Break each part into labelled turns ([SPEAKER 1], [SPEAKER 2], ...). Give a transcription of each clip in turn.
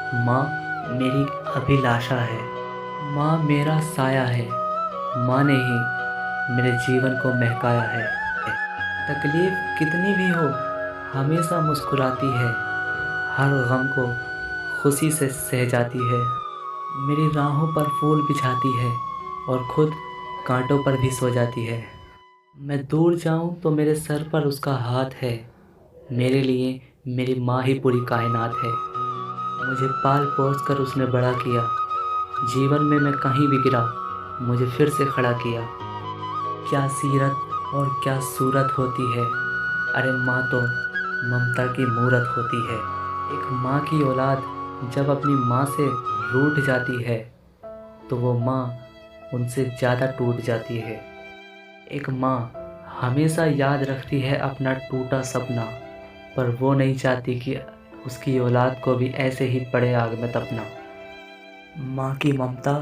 [SPEAKER 1] माँ मेरी अभिलाषा है। माँ मेरा साया है। माँ ने ही मेरे जीवन को महकाया है। तकलीफ़ कितनी भी हो हमेशा मुस्कुराती है। हर गम को खुशी से सह जाती है। मेरी राहों पर फूल बिछाती है और खुद कांटों पर भी सो जाती है। मैं दूर जाऊं तो मेरे सर पर उसका हाथ है। मेरे लिए मेरी माँ ही पूरी कायनात है। मुझे पाल पोस कर उसने बड़ा किया। जीवन में मैं कहीं भी गिरा, मुझे फिर से खड़ा किया। क्या सीरत और क्या सूरत होती है। अरे माँ तो ममता की मूरत होती है। एक माँ की औलाद जब अपनी माँ से रूठ जाती है तो वो माँ उनसे ज़्यादा टूट जाती है। एक माँ हमेशा याद रखती है अपना टूटा सपना, पर वो नहीं चाहती कि उसकी औलाद को भी ऐसे ही पड़े आग में तपना। माँ की ममता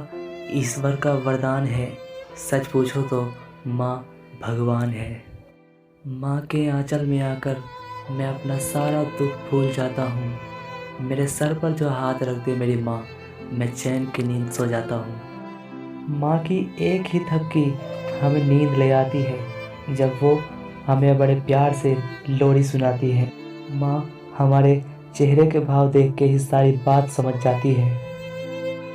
[SPEAKER 1] ईश्वर का वरदान है। सच पूछो तो माँ भगवान है। माँ के आंचल में आकर मैं अपना सारा दुख भूल जाता हूँ। मेरे सर पर जो हाथ रख दे मेरी माँ, मैं चैन की नींद सो जाता हूँ। माँ की एक ही थपकी हमें नींद ले आती है जब वो हमें बड़े प्यार से लोरी सुनाती है। माँ हमारे चेहरे के भाव देख के ही सारी बात समझ जाती है।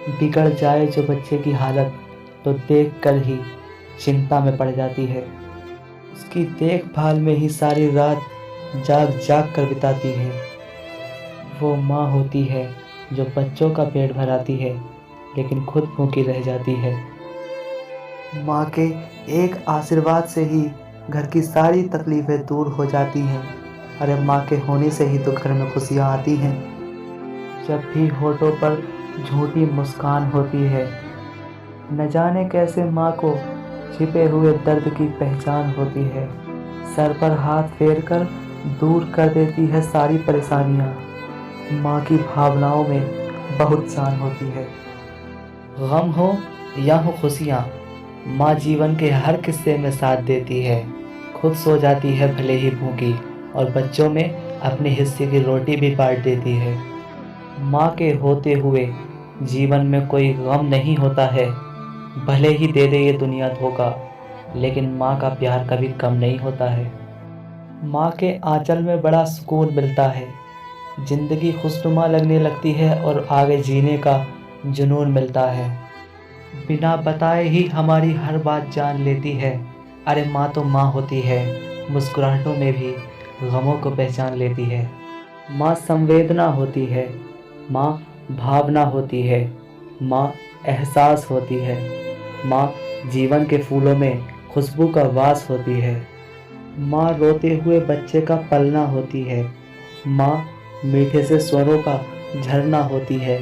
[SPEAKER 1] बिगड़ जाए जो बच्चे की हालत तो देख कर ही चिंता में पड़ जाती है। उसकी देखभाल में ही सारी रात जाग जाग कर बिताती है। वो माँ होती है जो बच्चों का पेट भराती है लेकिन खुद भूखी रह जाती है। माँ के एक आशीर्वाद से ही घर की सारी तकलीफ़ें दूर हो जाती हैं। अरे माँ के होने से ही तो घर में खुशियाँ आती हैं। जब भी होठों पर झूठी मुस्कान होती है, न जाने कैसे माँ को छिपे हुए दर्द की पहचान होती है। सर पर हाथ फेर कर दूर कर देती है सारी परेशानियाँ। माँ की भावनाओं में बहुत जान होती है। गम हो या हो खुशियाँ, माँ जीवन के हर किस्से में साथ देती है। खुद सो जाती है भले ही भूखी और बच्चों में अपने हिस्से की रोटी भी बांट देती है। माँ के होते हुए जीवन में कोई गम नहीं होता है। भले ही दे दे ये दुनिया धोखा, लेकिन माँ का प्यार कभी कम नहीं होता है। माँ के आंचल में बड़ा सुकून मिलता है। जिंदगी खुशनुमा लगने लगती है और आगे जीने का जुनून मिलता है। बिना बताए ही हमारी हर बात जान लेती है। अरे माँ तो माँ होती है, मुस्कुराहटों में भी गमों को पहचान लेती है। माँ संवेदना होती है। माँ भावना होती है। माँ एहसास होती है। माँ जीवन के फूलों में खुशबू का वास होती है। माँ रोते हुए बच्चे का पलना होती है। माँ मीठे से स्वरों का झरना होती है।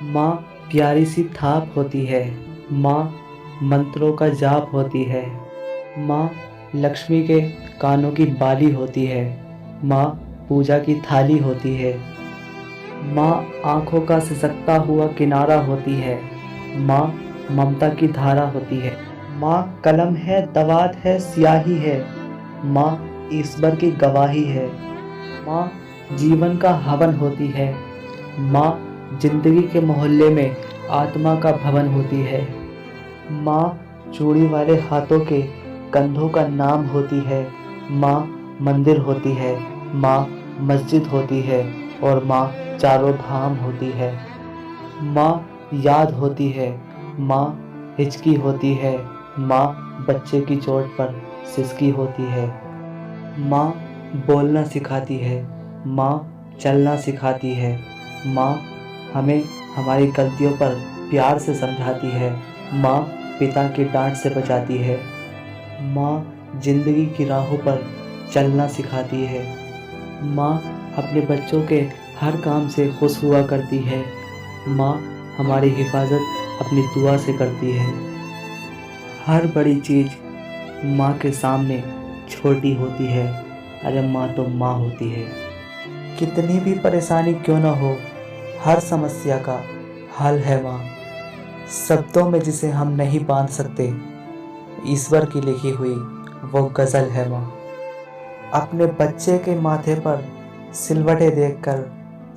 [SPEAKER 1] माँ प्यारी सी थाप होती है। माँ मंत्रों का जाप होती है। माँ लक्ष्मी के कानों की बाली होती है। माँ पूजा की थाली होती है। माँ आँखों का सिसकता हुआ किनारा होती है। माँ ममता की धारा होती है। माँ कलम है, दवात है, स्याही है। माँ ईश्वर की गवाही है। माँ जीवन का हवन होती है। माँ जिंदगी के मोहल्ले में आत्मा का भवन होती है। माँ चूड़ी वाले हाथों के कंधों का नाम होती है। माँ मंदिर होती है। माँ मस्जिद होती है और माँ चारों धाम होती है। माँ याद होती है। माँ हिचकी होती है। माँ बच्चे की चोट पर सिसकी होती है। माँ बोलना सिखाती है। माँ चलना सिखाती है। माँ हमें हमारी गलतियों पर प्यार से समझाती है। माँ पिता की डांट से बचाती है। माँ जिंदगी की राहों पर चलना सिखाती है। माँ अपने बच्चों के हर काम से खुश हुआ करती है। माँ हमारी हिफाजत अपनी दुआ से करती है। हर बड़ी चीज़ माँ के सामने छोटी होती है। अरे माँ तो माँ होती है। कितनी भी परेशानी क्यों न हो, हर समस्या का हल है माँ। शब्दों में जिसे हम नहीं बांध सकते, ईश्वर की लिखी हुई वो गज़ल है माँ। अपने बच्चे के माथे पर सिलवटें देखकर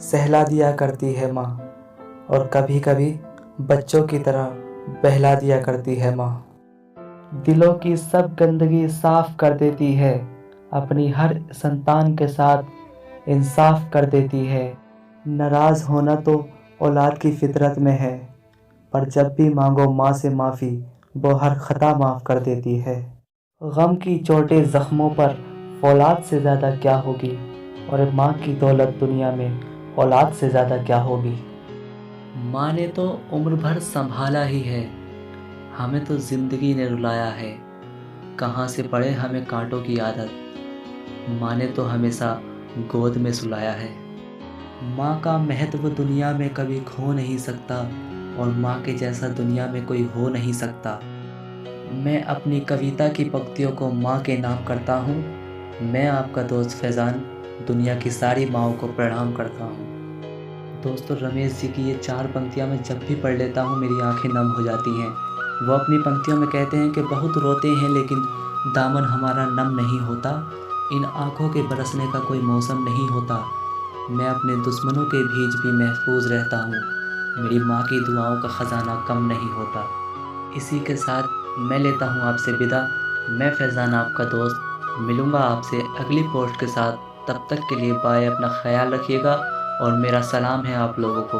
[SPEAKER 1] सहला दिया करती है माँ, और कभी कभी बच्चों की तरह बहला दिया करती है माँ। दिलों की सब गंदगी साफ कर देती है, अपनी हर संतान के साथ इंसाफ कर देती है। नाराज़ होना तो औलाद की फितरत में है, पर जब भी मांगो माँ से माफ़ी, वो हर खता माफ़ कर देती है। गम की चोटें ज़ख्मों पर फौलाद से ज़्यादा क्या होगी, और माँ की दौलत दुनिया में औलाद से ज़्यादा क्या होगी। माँ ने तो उम्र भर संभाला ही है, हमें तो ज़िंदगी ने रुलाया है। कहाँ से पड़े हमें कांटों की आदत, माँ ने तो हमेशा गोद में सुलाया है। माँ का महत्व दुनिया में कभी खो नहीं सकता, और माँ के जैसा दुनिया में कोई हो नहीं सकता। मैं अपनी कविता की पंक्तियों को माँ के नाम करता हूँ। मैं आपका दोस्त फैज़ान दुनिया की सारी माँओं को प्रणाम करता हूँ। दोस्तों, रमेश जी की ये 4 पंक्तियाँ मैं जब भी पढ़ लेता हूँ मेरी आंखें नम हो जाती हैं। वो अपनी पंक्तियों में कहते हैं कि बहुत रोते हैं लेकिन दामन हमारा नम नहीं होता, इन आँखों के बरसने का कोई मौसम नहीं होता। मैं अपने दुश्मनों के बीच भी महफूज रहता हूँ, मेरी माँ की दुआओं का ख़जाना कम नहीं होता। इसी के साथ मैं लेता हूँ आपसे विदा। मैं फैज़ान आपका दोस्त मिलूँगा आपसे अगली पोस्ट के साथ। तब तक के लिए बाय, अपना ख्याल रखिएगा और मेरा सलाम है आप लोगों को।